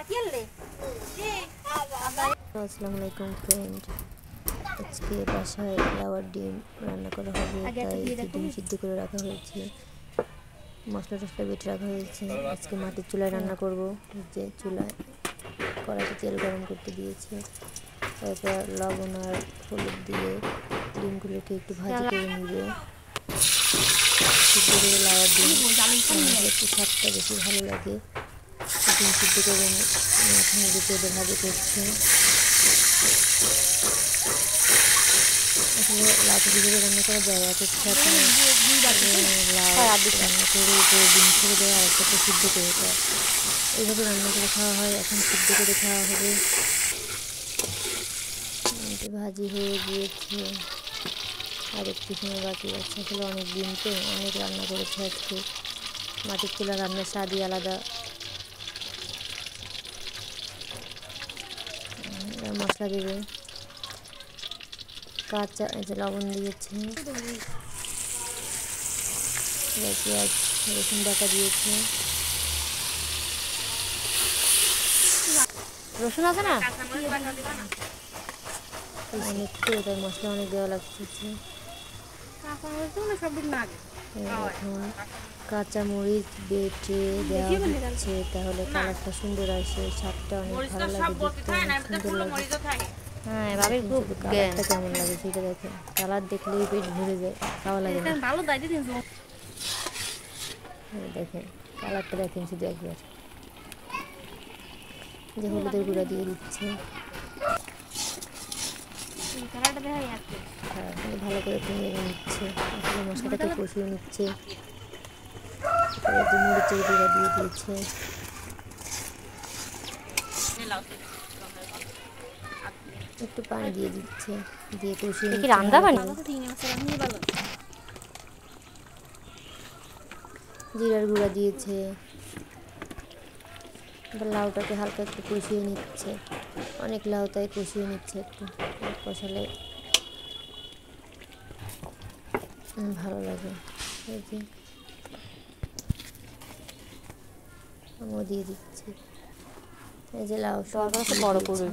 আসসালামু আলাইকুম ফ্রেন্ড, আজকে বাসায় লাউয়ার ডিম রান্না করা হবে। তাই ডিম সিদ্ধ করে রাখা হয়েছে, মশলা টশলা বেটে রাখা হয়েছে। আজকে মাটির চুলায় রান্না করব। যে চুলায় কড়াইতে তেল গরম করতে দিয়েছে, তারপর লবণ আর হলুদ দিয়ে ডিমগুলোকে একটু ভাজি করে নিবে। সিদ্ধ করে লাউয়ার ডিম একটু স্বাদটা বেশি ভালো লাগে। ডিম সিদ্ধ করে এখন তেলে ভাজি করছে। আসলে লাউ কীভাবে রান্না করা যায়, এক ইচ্ছা লাউ রান্না করে উপরে ডিম ছেড়ে দেওয়া আর একটা সিদ্ধ করে দেওয়া, এইভাবে রান্না করে খাওয়া হয়। এখন সিদ্ধ করে খাওয়া হবে। ভাজি হয়ে গিয়েছে, আর একটু সময় বাকি আছে। আসলে অনেক দিন তো অনেক রান্না করেছে আজকে। মাটির চুলা রান্নার স্বাদই আলাদা। মশলা দেবে, কাঁচা লবণ দিয়েছে, পেঁয়াজ রসুন বাটা দিয়েছে। রসুন আছে না অনেক তো, তাই মশলা অনেক দেওয়া লাগছে। এখন কাঁচা মরিচ বেটে দেওয়া হচ্ছে, তাহলে কালারটা সুন্দর আসে, স্বাদটা অনেক ভালো লাগে, দেখতে অনেক সুন্দর লাগে। হ্যাঁ ভাবি, খুব কালারটা কেমন লাগে সেটা দেখেন। কালার দেখলেই পেট ভরে যায়, খাওয়া লাগে না। দেখেন কালারটা দেখেন শুধু একবার। যে হলুদের গুঁড়া দিয়ে দিচ্ছে, ভালো করে নেড়ে নিচ্ছে। আসলে মশলাটাকে কষিয়ে নিচ্ছে। মরিচের গুঁড়া দিয়ে দিয়েছে, একটু পানি দিয়ে দিচ্ছে, দিয়ে কষিয়ে জিরার গুঁড়া দিয়েছে। লাউটাকে হালকা একটু কষিয়ে নিচ্ছে, অনেক লাউ তাই কষিয়ে নিচ্ছে। একটু কষালে ভালো লাগে। এই যে আমিও দিয়ে দিচ্ছি। এই যে লাউ বড় করে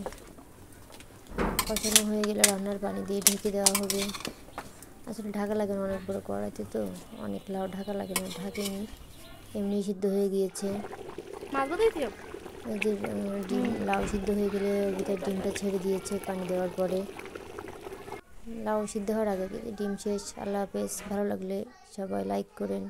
কষানো হয়ে গেলে রান্নার পানি দিয়ে ঢেকে দেওয়া হবে। আসলে ঢাকা লাগে না, অনেক বড় কড়াইতে তো অনেক লাউ ঢাকা লাগে না, ঢাকেনি, এমনি সিদ্ধ হয়ে গিয়েছে। এই যে ডিম লাউ সিদ্ধ হয়ে গেলে ভিতরে ডিমটা ছেড়ে দিয়েছে পানি দেওয়ার পরে। লাউ সিদ্ধ হওয়ার আগে ডিম শেষ। আল্লাহ হাফেজ। ভালো লাগলে সবাই লাইক করেন।